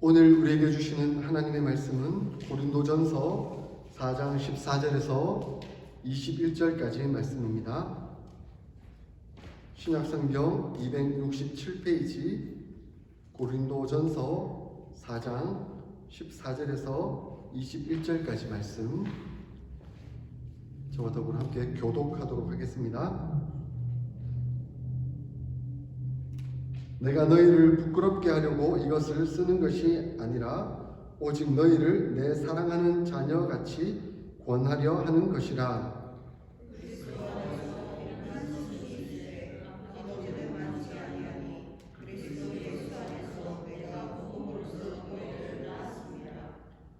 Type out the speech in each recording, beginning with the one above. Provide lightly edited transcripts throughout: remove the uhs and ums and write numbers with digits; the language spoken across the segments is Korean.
오늘 우리에게 주시는 하나님의 말씀은 고린도전서 4장 14절에서 21절까지의 말씀입니다. 신약성경 267페이지 고린도전서 4장 14절에서 21절까지 말씀, 저와 더불어 함께 교독하도록 하겠습니다. 내가 너희를 부끄럽게 하려고 이것을 쓰는 것이 아니라 오직 너희를 내 사랑하는 자녀같이 권하려 하는 것이라.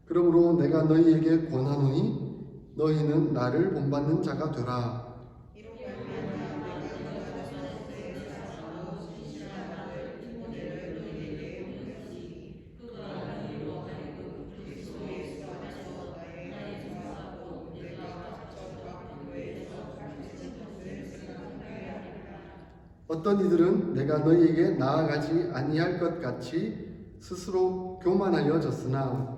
그러므로 내가 너희에게 권하노니 너희는 나를 본받는 자가 되라. 어떤 이들은 내가 너희에게 나아가지 아니할 것 같이 스스로 교만하여졌으나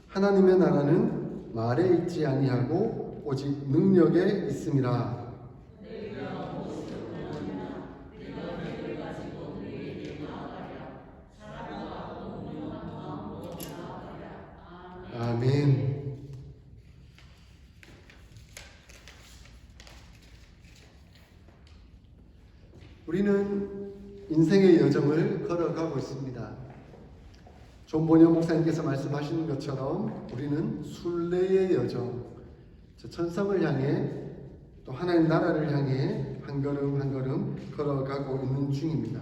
하나님의 나라는 말에 있지 아니하고 오직 능력에 있음이라. 아멘. 우리는 인생의 여정을 걸어가고 있습니다. 존 보녀 목사님께서 말씀하시는 것처럼 우리는 순례의 여정, 천성을 향해 또 하나님 나라를 향해 한 걸음 한 걸음 걸어가고 있는 중입니다.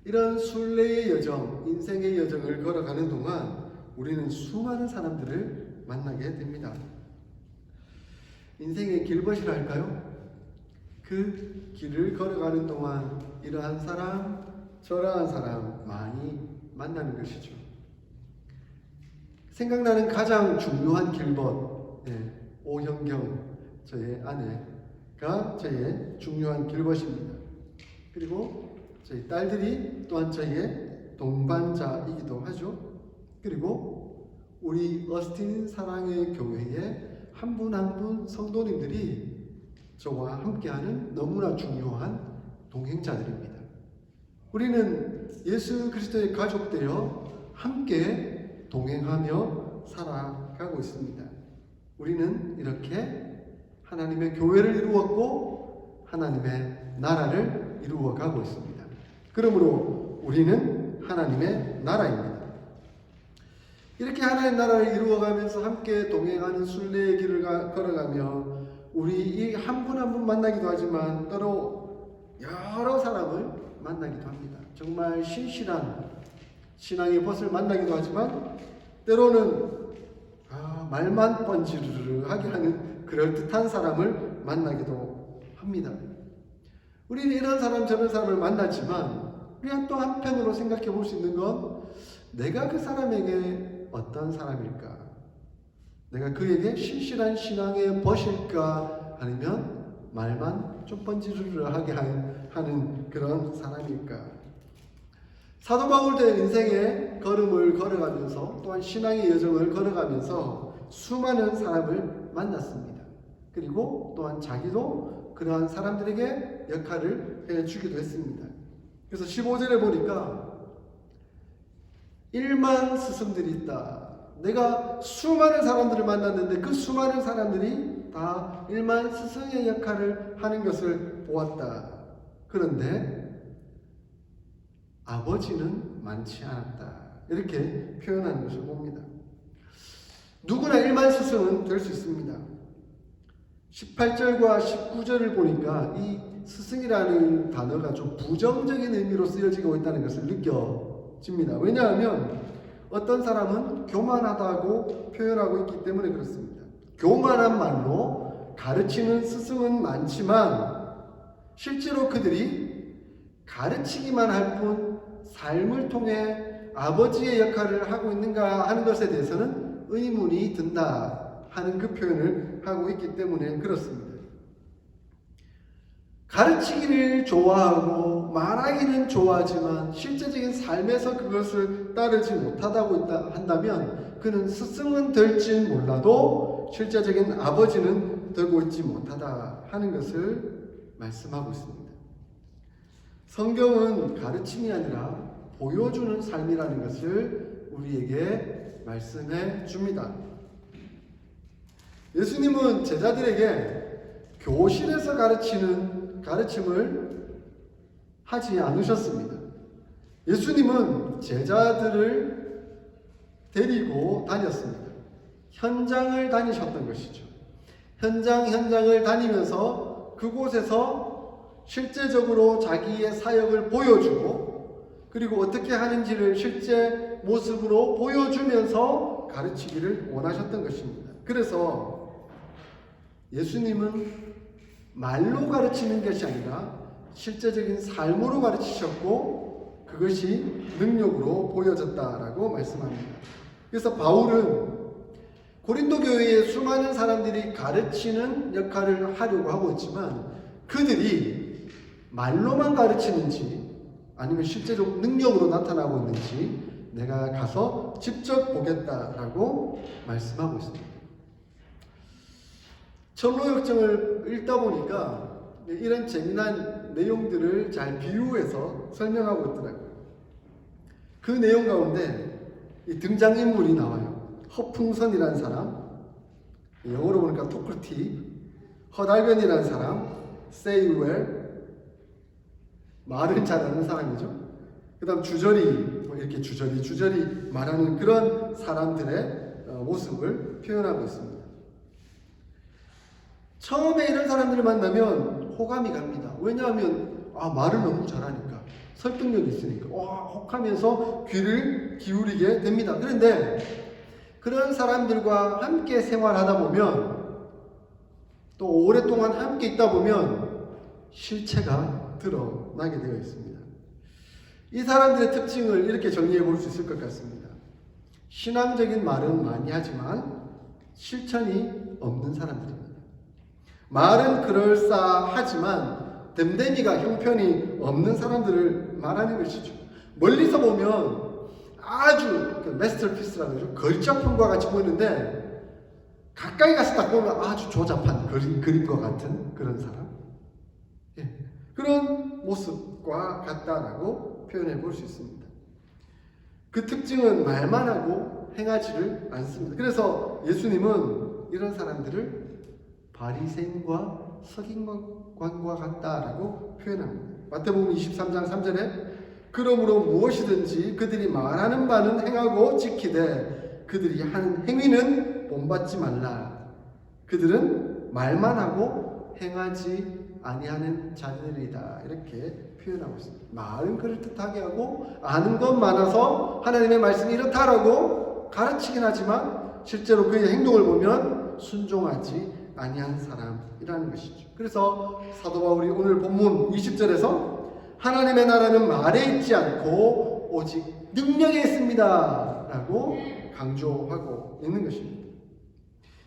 이런 순례의 여정, 인생의 여정을 걸어가는 동안 우리는 수많은 사람들을 만나게 됩니다. 인생의 길벗이라 할까요? 그 길을 걸어가는 동안 이러한 사람, 저러한 사람 많이 만나는 것이죠. 생각나는 가장 중요한 길벗, 오현경 저의 아내가 저의 중요한 길벗입니다. 그리고 저희 딸들이 또한 저희의 동반자이기도 하죠. 그리고 우리 어스틴 사랑의 교회의 한 분 한 분 성도님들이 저와 함께하는 너무나 중요한 동행자들입니다. 우리는 예수 그리스도의 가족되어 함께 동행하며 살아가고 있습니다. 우리는 이렇게 하나님의 교회를 이루었고 하나님의 나라를 이루어가고 있습니다. 그러므로 우리는 하나님의 나라입니다. 이렇게 하나님의 나라를 이루어가면서 함께 동행하는 순례의 길을 걸어가며 우리 이 한 분 한 분 만나기도 하지만 때로 여러 사람을 만나기도 합니다. 정말 신실한 신앙의 벗을 만나기도 하지만 때로는 말만 뻔지르르하게 하는 그럴듯한 사람을 만나기도 합니다. 우리는 이런 사람 저런 사람을 만나지만 우리가 또 한편으로 생각해 볼 수 있는 건 내가 그 사람에게 어떤 사람일까? 내가 그에게 신실한 신앙의 벗일까? 아니면 말만 좀 번지르르하게 하는 그런 사람일까? 사도 바울도 인생의 걸음을 걸어가면서 또한 신앙의 여정을 걸어가면서 수많은 사람을 만났습니다. 그리고 또한 자기도 그러한 사람들에게 역할을 해주기도 했습니다. 그래서 15절에 보니까 1만 스승들이 있다. 내가 수많은 사람들을 만났는데 그 수많은 사람들이 다 1만 스승의 역할을 하는 것을 보았다. 그런데 아버지는 많지 않았다. 이렇게 표현하는 것을 봅니다. 누구나 1만 스승은 될 수 있습니다. 18절과 19절을 보니까 이 스승이라는 단어가 좀 부정적인 의미로 쓰여지고 있다는 것을 느껴집니다. 왜냐하면 어떤 사람은 교만하다고 표현하고 있기 때문에 그렇습니다. 교만한 말로 가르치는 스승은 많지만 실제로 그들이 가르치기만 할 뿐 삶을 통해 아버지의 역할을 하고 있는가 하는 것에 대해서는 의문이 든다 하는 그 표현을 하고 있기 때문에 그렇습니다. 가르치기를 좋아하고 말하기는 좋아하지만 실제적인 삶에서 그것을 따르지 못하다고 한다면 그는 스승은 될지 몰라도 실제적인 아버지는 되고 있지 못하다 하는 것을 말씀하고 있습니다. 성경은 가르침이 아니라 보여주는 삶이라는 것을 우리에게 말씀해 줍니다. 예수님은 제자들에게 교실에서 가르침을 하지 않으셨습니다. 예수님은 제자들을 데리고 다녔습니다. 현장을 다니셨던 것이죠. 현장을 다니면서 그곳에서 실제적으로 자기의 사역을 보여주고 그리고 어떻게 하는지를 실제 모습으로 보여주면서 가르치기를 원하셨던 것입니다. 그래서 예수님은 말로 가르치는 것이 아니라 실제적인 삶으로 가르치셨고 그것이 능력으로 보여졌다라고 말씀합니다. 그래서 바울은 고린도 교회의 수많은 사람들이 가르치는 역할을 하려고 하고 있지만 그들이 말로만 가르치는지 아니면 실제로 능력으로 나타나고 있는지 내가 가서 직접 보겠다라고 말씀하고 있습니다. 철로역정을 읽다 보니까 이런 재미난 내용들을 잘 비유해서 설명하고 있더라고요. 그 내용 가운데 이 등장인물이 나와요. 허풍선이라는 사람, 영어로 보니까 토크티, 허달변이라는 사람, 세이웰, 말을 잘하는 사람이죠. 그 다음 주저리, 이렇게 주저리 말하는 그런 사람들의 모습을 표현하고 있습니다. 처음에 이런 사람들을 만나면 호감이 갑니다. 왜냐하면 말을 너무 잘하니까 설득력이 있으니까 혹하면서 귀를 기울이게 됩니다. 그런데 그런 사람들과 함께 생활하다 보면 또 오랫동안 함께 있다 보면 실체가 드러나게 되어 있습니다. 이 사람들의 특징을 이렇게 정리해 볼 수 있을 것 같습니다. 신앙적인 말은 많이 하지만 실천이 없는 사람들입니다. 말은 그럴싸하지만 댐댐이가 형편이 없는 사람들을 말하는 것이죠. 멀리서 보면 아주 마스터피스라고 하죠. 걸작품과 같이 보이는데 가까이 가서 딱 보면 아주 조잡한 그림과 같은 그런 사람. 그런 모습과 같다라고 표현해 볼 수 있습니다. 그 특징은 말만 하고 행하지를 않습니다. 그래서 예수님은 이런 사람들을 바리새인과 서기관과 같다라고 표현합니다. 마태복음 23장 3절에 그러므로 무엇이든지 그들이 말하는 바는 행하고 지키되 그들이 하는 행위는 본받지 말라. 그들은 말만 하고 행하지 아니하는 자들이다. 이렇게 표현하고 있습니다. 말은 그럴듯하게 하고 아는 것 많아서 하나님의 말씀이 이렇다라고 가르치긴 하지만 실제로 그의 행동을 보면 순종하지 아니한 사람이라는 것이죠. 그래서 사도 바울이 오늘 본문 20절에서 하나님의 나라는 말에 있지 않고 오직 능력에 있습니다 라고 강조하고 있는 것입니다.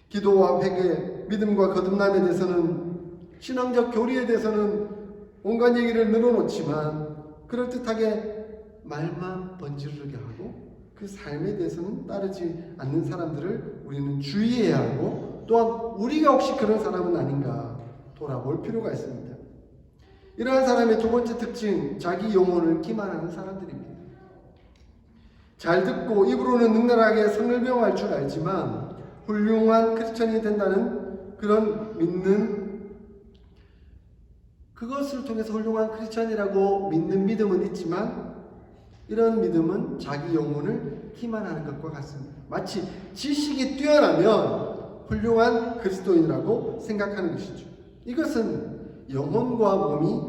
기도와 회개, 믿음과 거듭남에 대해서는 신앙적 교리에 대해서는 온갖 얘기를 늘어놓지만 그럴듯하게 말만 번지르르게 하고 그 삶에 대해서는 따르지 않는 사람들을 우리는 주의해야 하고 또한 우리가 혹시 그런 사람은 아닌가 돌아볼 필요가 있습니다. 이러한 사람의 두 번째 특징, 자기 영혼을 기만하는 사람들입니다. 잘 듣고 입으로는 능란하게 성을병할 줄 알지만 훌륭한 크리스천이 된다는 그런 믿는 그것을 통해서 훌륭한 크리스천이라고 믿는 믿음은 있지만 이런 믿음은 자기 영혼을 기만하는 것과 같습니다. 마치 지식이 뛰어나면 훌륭한 그리스도인이라고 생각하는 것이죠. 이것은 영혼과 몸이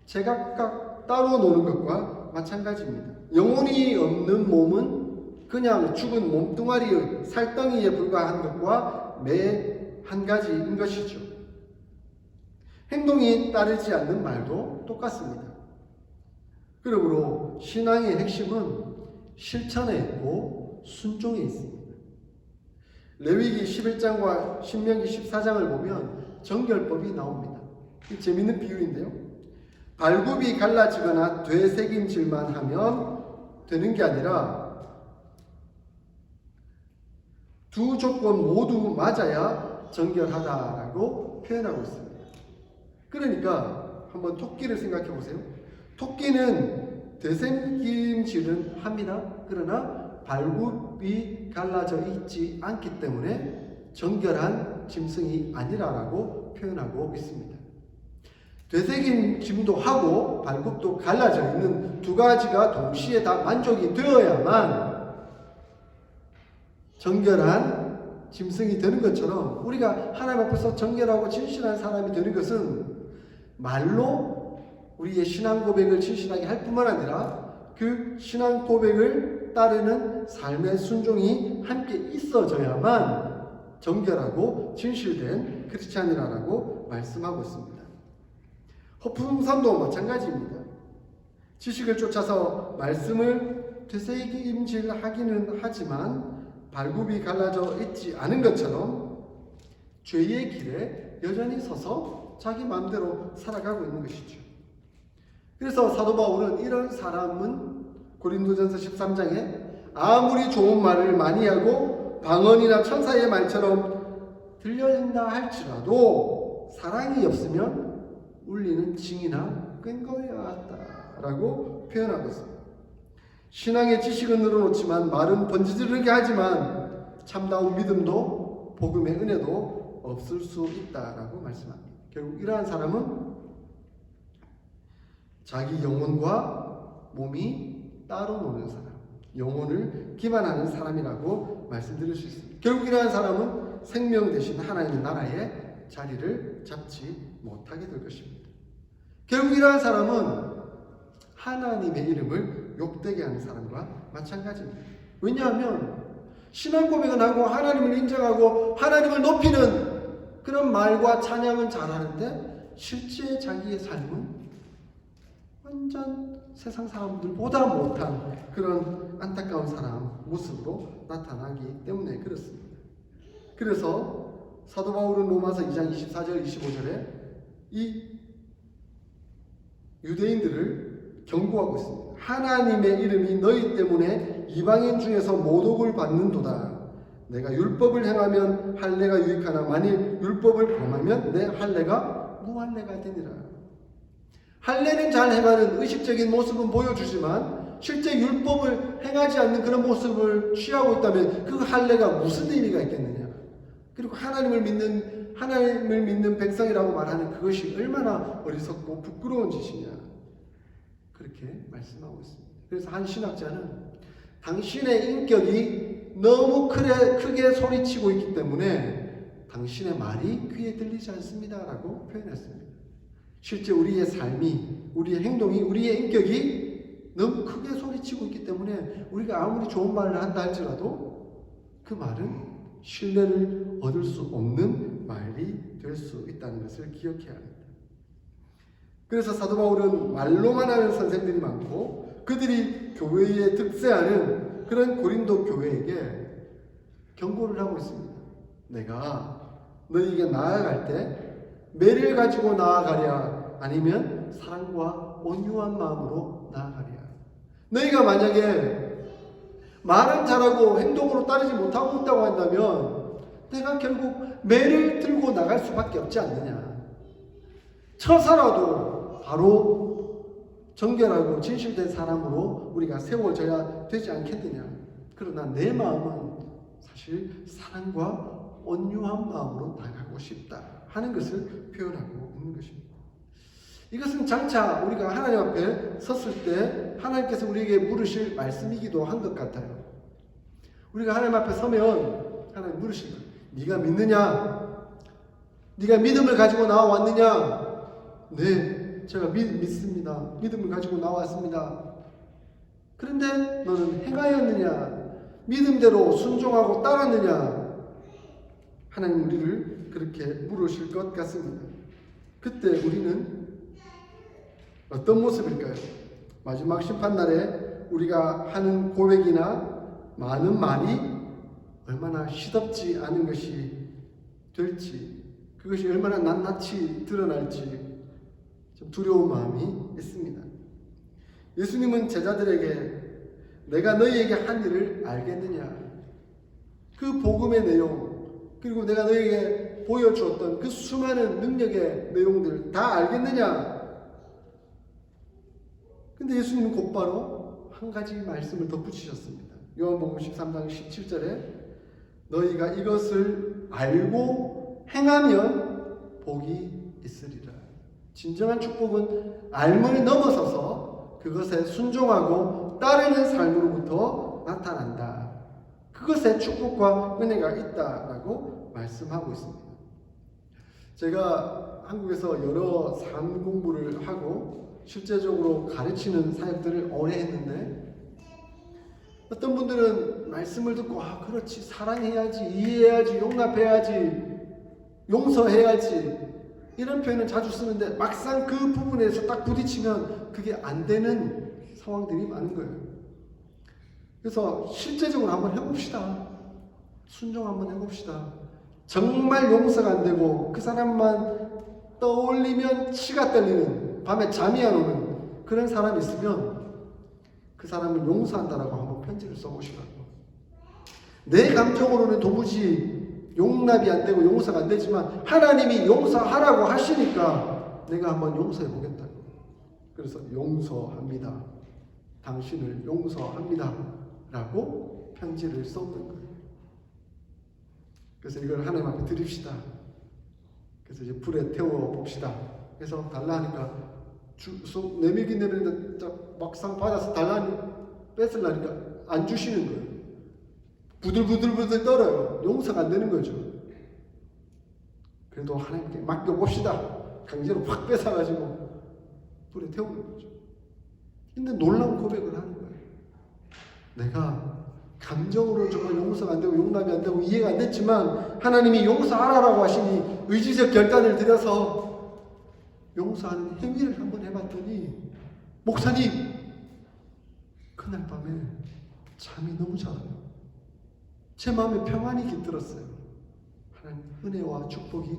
제각각 따로 노는 것과 마찬가지입니다. 영혼이 없는 몸은 그냥 죽은 몸뚱아리의 살덩이에 불과한 것과 매 한 가지인 것이죠. 행동이 따르지 않는 말도 똑같습니다. 그러므로 신앙의 핵심은 실천에 있고 순종에 있습니다. 레위기 11장과 신명기 14장을 보면 정결법이 나옵니다. 재미있는 비유인데요. 발굽이 갈라지거나 되새김질만 하면 되는 게 아니라 두 조건 모두 맞아야 정결하다라고 표현하고 있습니다. 그러니까 한번 토끼를 생각해 보세요. 토끼는 되새김질은 합니다. 그러나 발굽이 갈라져 있지 않기 때문에 정결한 짐승이 아니라라고 표현하고 있습니다. 되새김질도 하고 발굽도 갈라져 있는 두 가지가 동시에 다 만족이 되어야만 정결한 짐승이 되는 것처럼 우리가 하나님 앞에서 정결하고 진실한 사람이 되는 것은 말로 우리의 신앙 고백을 진실하게 할 뿐만 아니라 그 신앙 고백을 따르는 삶의 순종이 함께 있어져야만 정결하고 진실된 크리스찬이라고 말씀하고 있습니다. 허풍삼도 마찬가지입니다. 지식을 쫓아서 말씀을 되새김질하기는 하지만 발굽이 갈라져 있지 않은 것처럼 죄의 길에 여전히 서서 자기 마음대로 살아가고 있는 것이죠. 그래서 사도 바울은 이런 사람은 고린도전서 13장에 아무리 좋은 말을 많이 하고 방언이나 천사의 말처럼 들려진다 할지라도 사랑이 없으면 울리는 징이나 꽹과와 같다라고 표현하고 있습니다. 신앙의 지식은 늘어놓지만 말은 번지르르게 하지만 참다운 믿음도 복음의 은혜도 없을 수 있다라고 말씀합니다. 결국 이러한 사람은 자기 영혼과 몸이 따로 노는 사람, 영혼을 기만하는 사람이라고 말씀드릴 수 있습니다. 결국 이러한 사람은 생명 대신 하나님의 나라에 자리를 잡지 못하게 될 것입니다. 결국 이러한 사람은 하나님의 이름을 욕되게 하는 사람과 마찬가지입니다. 왜냐하면 신앙 고백은 하고 하나님을 인정하고 하나님을 높이는 그런 말과 찬양은 잘하는데 실제 자기의 삶은 완전 세상 사람들보다 못한 그런 안타까운 사람 모습으로 나타나기 때문에 그렇습니다. 그래서 사도 바울은 로마서 2장 24절 25절에 이 유대인들을 경고하고 있습니다. 하나님의 이름이 너희 때문에 이방인 중에서 모독을 받는도다. 내가 율법을 행하면 할례가 유익하나 만일 율법을 범하면 내 할례가 무할례가 되니라. 할례는 잘 행하는 의식적인 모습은 보여주지만 실제 율법을 행하지 않는 그런 모습을 취하고 있다면 그 할례가 무슨 의미가 있겠느냐. 그리고 하나님을 믿는 백성이라고 말하는 그것이 얼마나 어리석고 부끄러운 짓이냐. 그렇게 말씀하고 있습니다. 그래서 한 신학자는 당신의 인격이 너무 크게 소리치고 있기 때문에 당신의 말이 귀에 들리지 않습니다 라고 표현했습니다. 실제 우리의 삶이, 우리의 행동이, 우리의 인격이 너무 크게 소리치고 있기 때문에 우리가 아무리 좋은 말을 한다 할지라도 그 말은 신뢰를 얻을 수 없는 말이 될 수 있다는 것을 기억해야 합니다. 그래서 사도 바울은 말로만 하는 선생들이 많고 그들이 교회에 득세하는 그런 고린도 교회에게 경고를 하고 있습니다. 내가 너희에게 나아갈 때 매를 가지고 나아가랴 아니면 사랑과 온유한 마음으로 나아가랴. 너희가 만약에 말은 잘하고 행동으로 따르지 못하고 있다고 한다면 내가 결국 매를 들고 나갈 수밖에 없지 않느냐. 쳐서라도 바로 정결하고 진실된 사람으로 우리가 세워져야 되지 않겠느냐. 그러나 내 마음은 사실 사랑과 온유한 마음으로 나가고 싶다 하는 것을 표현하고 있는 것입니다. 이것은 장차 우리가 하나님 앞에 섰을 때 하나님께서 우리에게 물으실 말씀이기도 한 것 같아요. 우리가 하나님 앞에 서면 하나님 물으실 거예요. 네가 믿느냐? 네가 믿음을 가지고 나왔느냐? 네, 제가 믿습니다. 믿음을 가지고 나왔습니다. 그런데 너는 행하였느냐? 믿음대로 순종하고 따랐느냐? 하나님 우리를 그렇게 물으실 것 같습니다. 그때 우리는 어떤 모습일까요? 마지막 심판날에 우리가 하는 고백이나 많은 말이 얼마나 시덥지 않은 것이 될지, 그것이 얼마나 낱낱이 드러날지 좀 두려운 마음이 있습니다. 예수님은 제자들에게 내가 너희에게 한 일을 알겠느냐, 그 복음의 내용, 그리고 내가 너희에게 보여주었던 그 수많은 능력의 내용들 다 알겠느냐? 근데 예수님은 곧바로 한 가지 말씀을 덧붙이셨습니다. 요한복음 13장 17절에 너희가 이것을 알고 행하면 복이 있으리라. 진정한 축복은 알문을 넘어서서 그것에 순종하고 따르는 삶으로부터 나타난다. 그것에 축복과 은혜가 있다라고 말씀하고 있습니다. 제가 한국에서 여러 삶 공부를 하고 실제적으로 가르치는 사역들을 오래 했는데, 어떤 분들은 말씀을 듣고 그렇지, 사랑해야지, 이해해야지, 용납해야지, 용서해야지, 이런 표현을 자주 쓰는데 막상 그 부분에서 딱 부딪히면 그게 안 되는 상황들이 많은 거예요. 그래서 실제적으로 한번 해봅시다. 순종 한번 해봅시다. 정말 용서가 안 되고 그 사람만 떠올리면 치가 떨리는, 밤에 잠이 안 오는 그런 사람이 있으면 그 사람을 용서한다라고 한번 편지를 써보시라고. 내 감정으로는 도무지 용납이 안 되고 용서가 안 되지만 하나님이 용서하라고 하시니까 내가 한번 용서해 보겠다. 그래서 용서합니다. 당신을 용서합니다. 라고 편지를 썼는 거예요. 그래서 이걸 하나님 앞에 드립시다. 그래서 이제 불에 태워 봅시다. 그래서 달라 하니까 내밀긴 내밀는데 막상 받아서 달라 하니까 뺏으려니까 안 주시는 거예요. 부들부들 떨어요. 용서가 안 되는 거죠. 그래도 하나님께 맡겨봅시다. 강제로 확 뺏어가지고 불에 태우는 거죠. 근데 놀라운 고백을 하는 거예요. 내가 감정으로 정말 용서가 안 되고 용납이 안 되고 이해가 안 됐지만 하나님이 용서하라고 하시니 의지적 결단을 들여서 용서하는 행위를 한번 해봤더니, 목사님, 그날 밤에 잠이 너무 잘 와요. 제 마음에 평안이 깃들었어요. 하나님 은혜와 축복이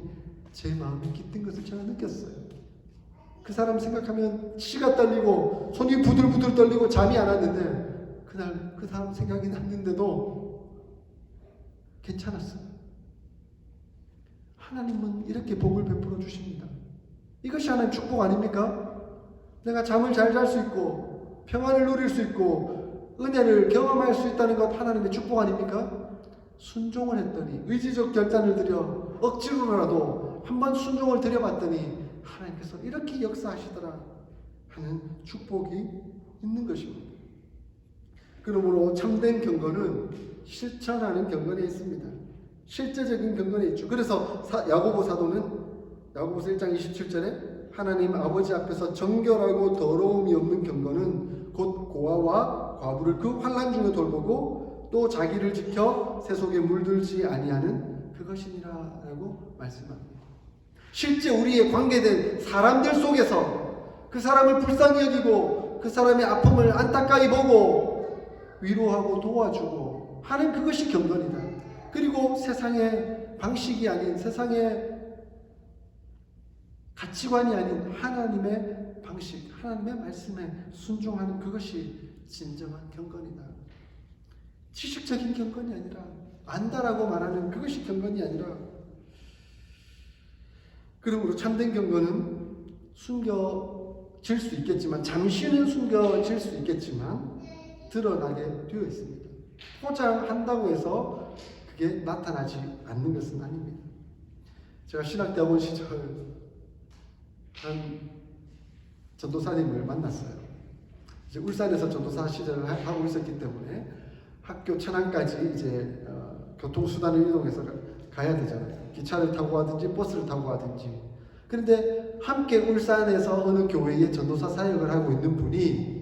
제 마음에 깃든 것을 제가 느꼈어요. 그 사람 생각하면 치가 떨리고 손이 부들부들 떨리고 잠이 안 왔는데 그날 그 사람 생각이 났는데도 괜찮았어요. 하나님은 이렇게 복을 베풀어 주십니다. 이것이 하나님 축복 아닙니까? 내가 잠을 잘 잘 수 있고 평안을 누릴 수 있고 은혜를 경험할 수 있다는 것 하나님의 축복 아닙니까? 순종을 했더니, 의지적 결단을 들여 억지로라도 한번 순종을 들여봤더니 하나님께서 이렇게 역사하시더라 하는 축복이 있는 것입니다. 그러므로 참된 경건은 실천하는 경건에 있습니다. 실제적인 경건에 있죠. 그래서 야고보 사도는 야고보서 1장 27절에 하나님 아버지 앞에서 정결하고 더러움이 없는 경건은 곧 고아와 과부를 그 환난 중에 돌보고 또 자기를 지켜 새 속에 물들지 아니하는 그것이니라라고 말씀합니다. 실제 우리의 관계된 사람들 속에서 그 사람을 불쌍히 여기고 그 사람의 아픔을 안타까이 보고 위로하고 도와주고 하는 그것이 경건이다. 그리고 세상의 방식이 아닌, 세상의 가치관이 아닌 하나님의 방식, 하나님의 말씀에 순종하는 그것이 진정한 경건이다. 지식적인 경건이 아니라, 안다라고 말하는 그것이 경건이 아니라, 그러므로 참된 경건은 숨겨질 수 있겠지만, 잠시는 숨겨질 수 있겠지만 드러나게 되어 있습니다. 포장한다고 해서 그게 나타나지 않는 것은 아닙니다. 제가 신학대학원 시절 한 전도사님을 만났어요. 이제 울산에서 전도사 시절을 하고 있었기 때문에 학교 천안까지 이제 교통수단을 이동해서 가야 되잖아요. 기차를 타고 가든지 버스를 타고 가든지. 그런데 함께 울산에서 어느 교회에 전도사 사역을 하고 있는 분이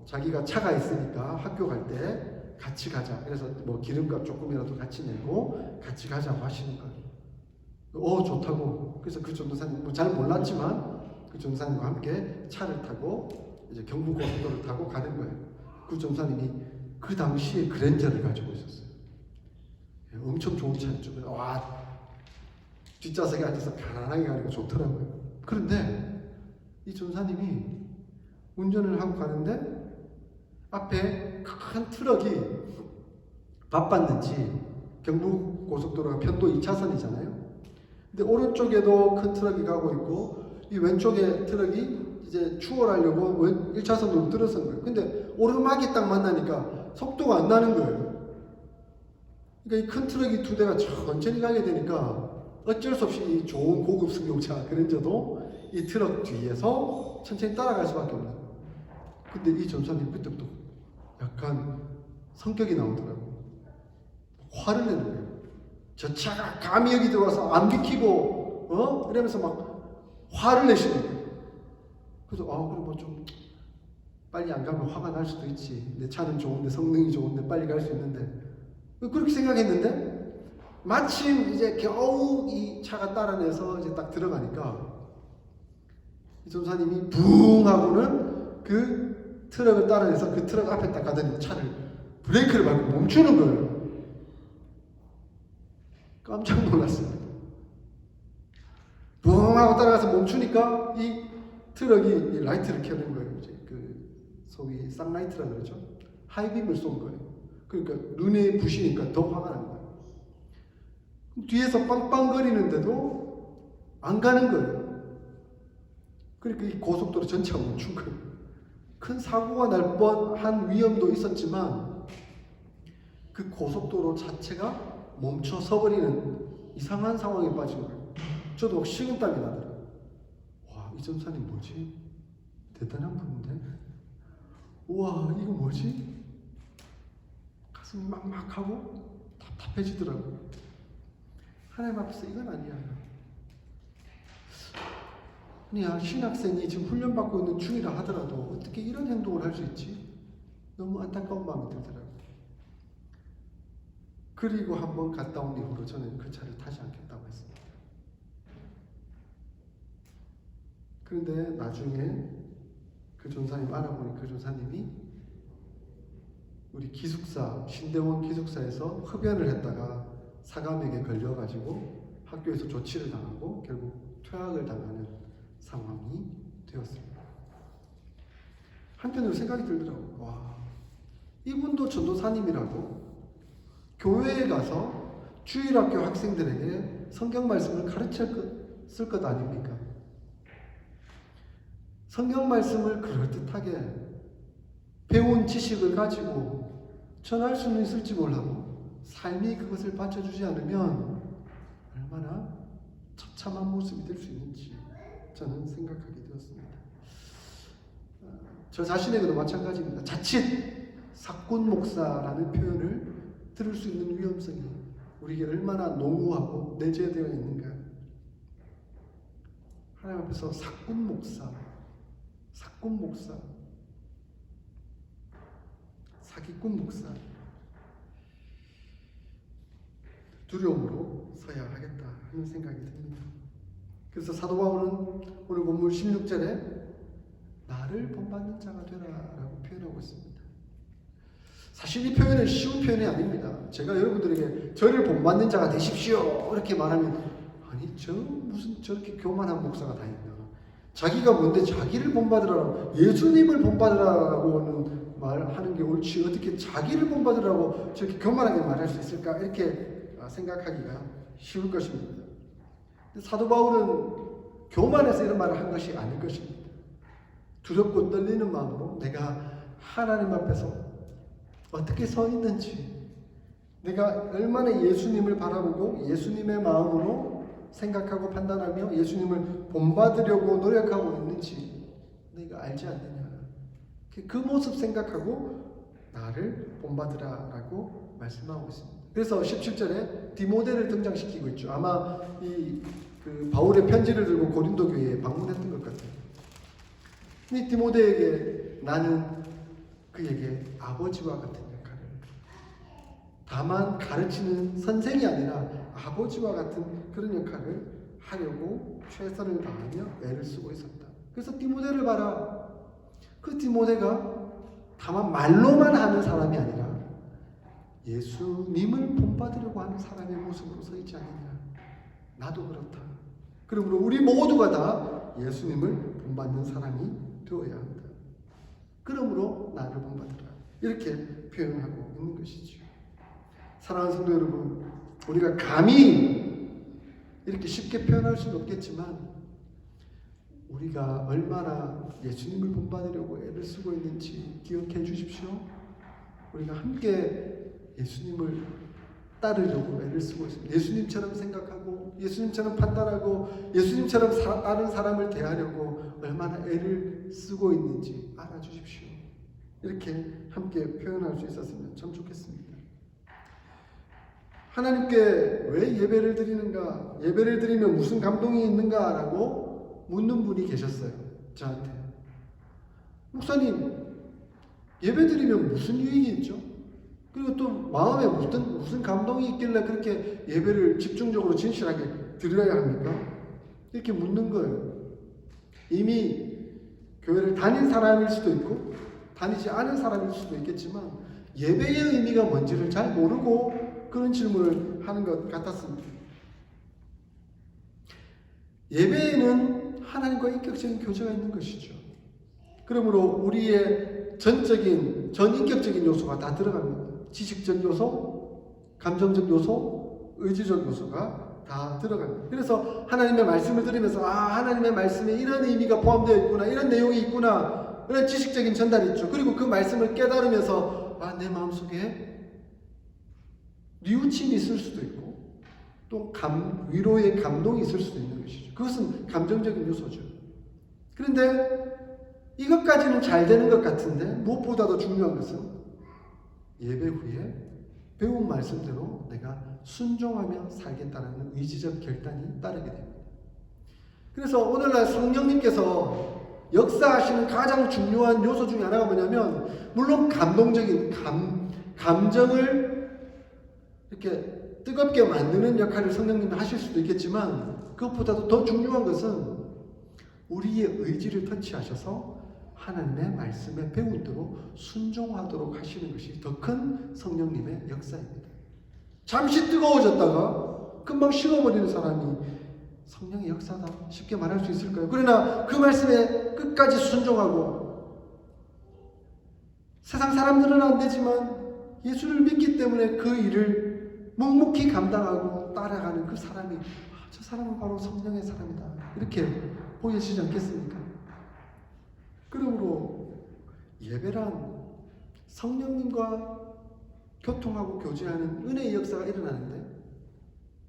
자기가 차가 있으니까 학교 갈 때 같이 가자. 그래서 뭐 기름값 조금이라도 같이 내고 같이 가자고 하시는 거예요. 좋다고. 그래서 그 전도사님 잘 몰랐지만 그 전도사님과 함께 차를 타고 이제 경부고속도로를 타고 가는 거예요. 그 전도사님이 그 당시에 그랜저를 가지고 있었어요. 엄청 좋은 차였죠. 와, 뒷좌석에 앉아서 편안하게 가니까 좋더라고요. 그런데 이 전사님이 운전을 하고 가는데 앞에 큰 트럭이 바빴는지 경부고속도로가 편도 2차선이잖아요. 근데 오른쪽에도 큰 트럭이 가고 있고 이 왼쪽에 트럭이 이제 추월하려고 1차선으로 들어선 거예요. 근데 오르막이 딱 만나니까 속도가 안 나는 거예요. 그러니까 이 큰 트럭이 두 대가 천천히 가게 되니까 어쩔 수 없이 이 좋은 고급 승용차 그랜저도 이 트럭 뒤에서 천천히 따라갈 수밖에 없는 거예요. 근데 이 전사님 그때부터 약간 성격이 나오더라고요. 화를 내는 거예요. 저 차가 감히 여기 들어와서 안 비키고 이러면서 막 화를 내시는 거예요. 그래서 그럼 뭐 좀 빨리 안 가면 화가 날 수도 있지. 내 차는 좋은데 성능이 좋은데 빨리 갈 수 있는데 그렇게 생각했는데 마침 이제 겨우 이 차가 따라내서 이제 딱 들어가니까 이 전사님이 붕 하고는 그 트럭을 따라내서 그 트럭 앞에 딱 가더니 차를 브레이크를 밟고 멈추는 거예요. 깜짝 놀랐습니다. 붕 하고 따라가서 멈추니까 이 트럭이 이 라이트를 켜는 거예요. 이제 그 소위 쌍라이트라 그러죠. 하이빔을 쏜 거예요. 그러니까 눈에 부시니까 더 화가 난 거예요. 뒤에서 빵빵거리는데도 안 가는 거예요. 그러니까 이 고속도로 전체가 멈춘 거예요. 큰 사고가 날 뻔한 위험도 있었지만 그 고속도로 자체가 멈춰 서버리는 이상한 상황에 빠진 거예요. 저도 막 식은땀이 나더라고요. 와, 이 전사님 뭐지? 대단한 분인데? 우와, 이거 뭐지? 가슴이 막막하고 답답해지더라고요. 하나님 앞에서 이건 아니야. 아니야, 신학생이 지금 훈련받고 있는 중이라 하더라도 어떻게 이런 행동을 할 수 있지? 너무 안타까운 마음이 들더라고요. 그리고 한번 갔다 온 이후로 저는 그 차를 타지 않겠다고 했습니다. 그런데 나중에 그 전사님 알아보니 그 전사님이 우리 기숙사, 신대원 기숙사에서 흡연을 했다가 사감에게 걸려가지고 학교에서 조치를 당하고 결국 퇴학을 당하는 상황이 되었습니다. 한편으로 생각이 들더라고요. 와, 이분도 전도사님이라고 교회에 가서 주일학교 학생들에게 성경 말씀을 가르쳤을 것 아닙니까? 성경 말씀을 그럴듯하게 배운 지식을 가지고 전할 수는 있을지 몰라도 삶이 그것을 받쳐주지 않으면 얼마나 처참한 모습이 될 수 있는지 저는 생각하게 되었습니다. 저 자신에게도 마찬가지입니다. 자칫 사꾼 목사라는 표현을 들을 수 있는 위험성이 우리에게 얼마나 농후하고 내재되어 있는가. 하나님 앞에서 사꾼 목사, 사기꾼 목사 두려움으로 서야 하겠다 하는 생각이 듭니다. 그래서 사도 바울은 오늘 본문 16절에 나를 본받는 자가 되라 라고 표현하고 있습니다. 사실 이 표현은 쉬운 표현이 아닙니다. 제가 여러분들에게 저를 본받는 자가 되십시오 이렇게 말하면 아니 저 무슨 저렇게 교만한 목사가 다 있나. 자기가 뭔데 자기를 본받으라고 예수님을 본받으라고는 말하는 게 옳지 어떻게 자기를 본받으라고 저렇게 교만하게 말할 수 있을까 이렇게 생각하기가 쉬울 것입니다. 사도 바울은 교만해서 이런 말을 한 것이 아닐 것입니다. 두렵고 떨리는 마음으로 내가 하나님 앞에서 어떻게 서 있는지 내가 얼마나 예수님을 바라보고 예수님의 마음으로 생각하고 판단하며 예수님을 본받으려고 노력하고 있는지 내가 알지 않느냐. 그 모습 생각하고 나를 본받으라라고 말씀하고 있습니다. 그래서 17절에 디모데를 등장시키고 있죠. 아마 그 바울의 편지를 들고 고린도 교회에 방문했던 것 같아요. 이 디모데에게 나는 그에게 아버지와 같은 역할을 다만 가르치는 선생이 아니라 아버지와 같은 그런 역할을 하려고 최선을 다하며 애를 쓰고 있었다. 그래서 디모데를 봐라. 그 디모데가 다만 말로만 하는 사람이 아니라 예수님을 본받으려고 하는 사람의 모습으로 서 있지 않느냐. 나도 그렇다. 그러므로 우리 모두가 다 예수님을 본받는 사람이 되어야 한다. 그러므로 나를 본받으라. 이렇게 표현하고 있는 것이죠. 사랑하는 성도 여러분, 우리가 감히 이렇게 쉽게 표현할 수는 없겠지만 우리가 얼마나 예수님을 본받으려고 애를 쓰고 있는지 기억해 주십시오. 우리가 함께 예수님을 따르려고 애를 쓰고 있습니다. 예수님처럼 생각하고 예수님처럼 판단하고 예수님처럼 다른 사람을 대하려고 얼마나 애를 쓰고 있는지 알아주십시오. 이렇게 함께 표현할 수 있었으면 참 좋겠습니다. 하나님께 왜 예배를 드리는가? 예배를 드리면 무슨 감동이 있는가? 라고 묻는 분이 계셨어요. 저한테. 목사님, 예배 드리면 무슨 유익이 있죠? 그리고 또 마음에 무슨 감동이 있길래 그렇게 예배를 집중적으로 진실하게 드려야 합니까? 이렇게 묻는 거예요. 이미 교회를 다닌 사람일 수도 있고 다니지 않은 사람일 수도 있겠지만 예배의 의미가 뭔지를 잘 모르고 그런 질문을 하는 것 같았습니다. 예배에는 하나님과 인격적인 교제가 있는 것이죠. 그러므로 우리의 전인격적인 요소가 다 들어갑니다. 지식적 요소, 감정적 요소, 의지적 요소가 다 들어갑니다. 그래서 하나님의 말씀을 들으면서 하나님의 말씀에 이런 의미가 포함되어 있구나, 이런 내용이 있구나, 이런 지식적인 전달이 있죠. 그리고 그 말씀을 깨달으면서 내 마음속에 뉘우침이 있을 수도 있고 또 위로의 감동이 있을 수도 있는 것이죠. 그것은 감정적인 요소죠. 그런데 이것까지는 잘 되는 것 같은데 무엇보다도 중요한 것은 예배 후에 배운 말씀대로 내가 순종하며 살겠다는 의지적 결단이 따르게 됩니다. 그래서 오늘날 성령님께서 역사하시는 가장 중요한 요소 중에 하나가 뭐냐면 물론 감동적인 감정을 이렇게 뜨겁게 만드는 역할을 성령님이 하실 수도 있겠지만 그것보다도 더 중요한 것은 우리의 의지를 터치하셔서 하나님의 말씀에 배운 대로 순종하도록 하시는 것이 더 큰 성령님의 역사입니다. 잠시 뜨거워졌다가 금방 식어버리는 사람이 성령의 역사다 쉽게 말할 수 있을까요? 그러나 그 말씀에 끝까지 순종하고 세상 사람들은 안 되지만 예수를 믿기 때문에 그 일을 묵묵히 감당하고 따라가는 그 사람이 저 사람은 바로 성령의 사람이다 이렇게 보여지지 않겠습니까? 그러므로 예배란 성령님과 교통하고 교제하는 은혜의 역사가 일어나는데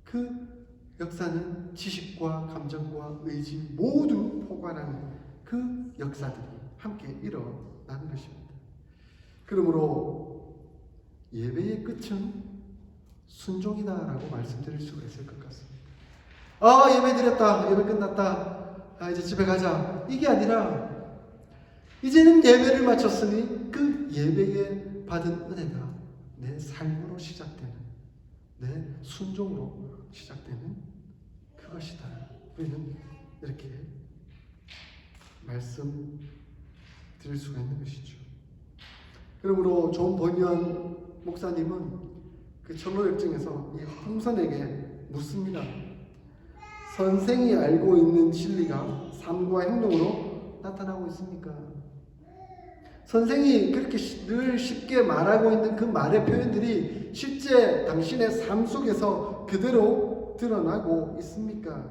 그 역사는 지식과 감정과 의지 모두 포괄하는 그 역사들이 함께 일어나는 것입니다. 그러므로 예배의 끝은 순종이다라고 말씀드릴 수가 있을 것 같습니다. 예배 드렸다, 예배 끝났다, 이제 집에 가자 이게 아니라 이제는 예배를 마쳤으니 그 예배에 받은 은혜가 내 삶으로 시작되는 내 순종으로 시작되는 그것이다. 우리는 이렇게 말씀드릴 수가 있는 것이죠. 그러므로 존 버니언 목사님은 그 철로역정에서 이 홍선에게 묻습니다. 선생이 알고 있는 진리가 삶과 행동으로 나타나고 있습니까? 선생이 그렇게 늘 쉽게 말하고 있는 그 말의 표현들이 실제 당신의 삶 속에서 그대로 드러나고 있습니까?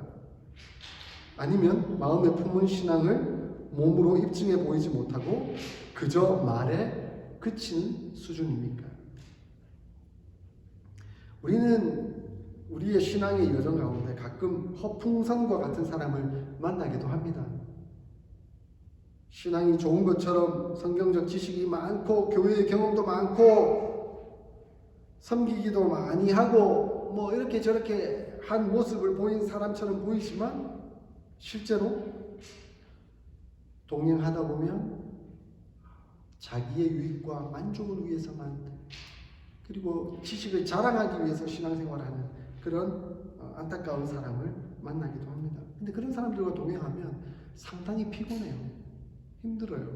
아니면 마음에 품은 신앙을 몸으로 입증해 보이지 못하고 그저 말에 그치는 수준입니까? 우리는 우리의 신앙의 여정 가운데 가끔 허풍선과 같은 사람을 만나기도 합니다. 신앙이 좋은 것처럼 성경적 지식이 많고 교회의 경험도 많고 섬기기도 많이 하고 뭐 이렇게 저렇게 한 모습을 보인 사람처럼 보이지만 실제로 동행하다 보면 자기의 유익과 만족을 위해서만 그리고 지식을 자랑하기 위해서 신앙생활하는 그런 안타까운 사람을 만나기도 합니다. 근데 그런 사람들과 동행하면 상당히 피곤해요. 힘들어요.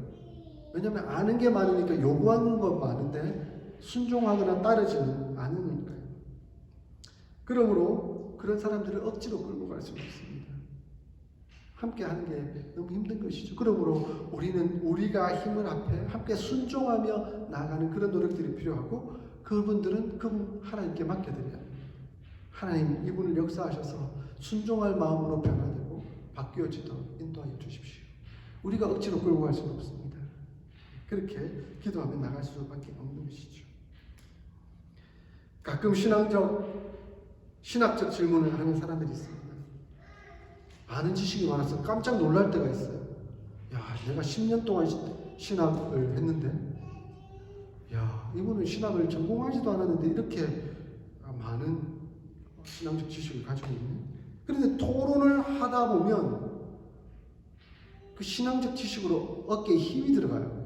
왜냐하면 아는 게 많으니까 요구하는 건 많은데 순종하거나 따르지는 않으니까요. 그러므로 그런 사람들을 억지로 끌고 갈 수는 없습니다. 함께 하는 게 너무 힘든 것이죠. 그러므로 우리는 우리가 힘을 합해 함께 순종하며 나아가는 그런 노력들이 필요하고, 그분들은 그분 하나님께 맡겨드려야 합니다. 하나님 이분을 역사하셔서 순종할 마음으로 변화되고 바뀌어지도록 인도하여 주십시오. 우리가 억지로 끌고 갈 수는 없습니다. 그렇게 기도하며 나갈 수밖에 없는 것이죠. 가끔 신학적 질문을 하는 사람들이 있습니다. 많은 지식이 많아서 깜짝 놀랄 때가 있어요. 야, 내가 10년 동안 신학을 했는데, 야, 이분은 신학을 전공하지도 않았는데 이렇게 많은 신앙적 지식을 가지고 있네. 그런데 토론을 하다 보면 그 신앙적 지식으로 어깨에 힘이 들어가요.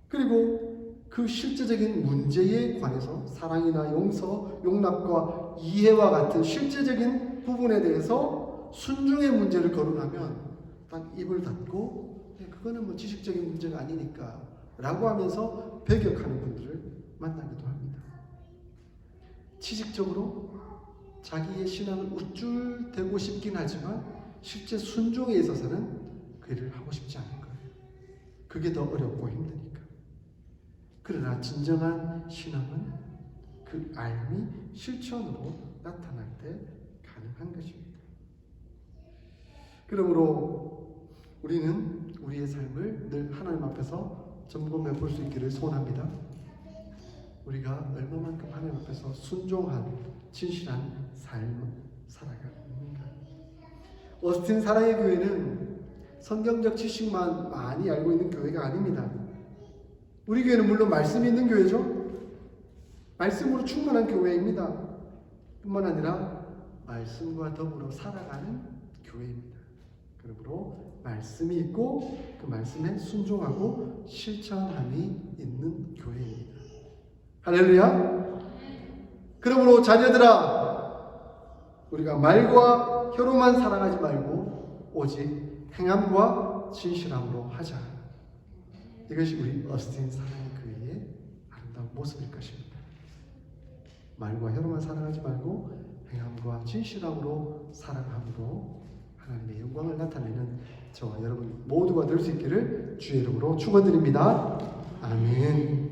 그리고 그 실제적인 문제에 관해서 사랑이나 용서, 용납과 이해와 같은 실제적인 부분에 대해서 순종의 문제를 거론하면 딱 입을 닫고 그거는 뭐 지식적인 문제가 아니니까 라고 하면서 배격하는 분들을 만나기도 합니다. 지식적으로 자기의 신앙을 우쭐대고 싶긴 하지만 실제 순종에 있어서는 그 일을 하고 싶지 않은 거예요. 그게 더 어렵고 힘드니까. 그러나 진정한 신앙은 그 알미 실천으로 나타날 때 가능한 것입니다. 그러므로 우리는 우리의 삶을 늘 하나님 앞에서 점검해 볼 수 있기를 소원합니다. 우리가 얼마만큼 하나님 앞에서 순종한 진실한 삶을 살아가고 있는가. 어스틴 사랑의 교회는 성경적 지식만 많이 알고 있는 교회가 아닙니다. 우리 교회는 물론 말씀이 있는 교회죠. 말씀으로 충만한 교회입니다. 뿐만 아니라 말씀과 더불어 살아가는 교회입니다. 그러므로 말씀이 있고 그 말씀에 순종하고 실천함이 있는 교회입니다. 할렐루야. 그러므로 자녀들아, 우리가 말과 혀로만 살아가지 말고 오직 행함과 진실함으로 하자. 이것이 우리 어스틴 사랑의 교회의 아름다운 모습일 것입니다. 말과 혀로만 살아가지 말고 행함과 진실함으로 살아감으로 하나님의 영광을 나타내는 저와 여러분 모두가 될 수 있기를 주의 이름으로 축원드립니다. 아멘.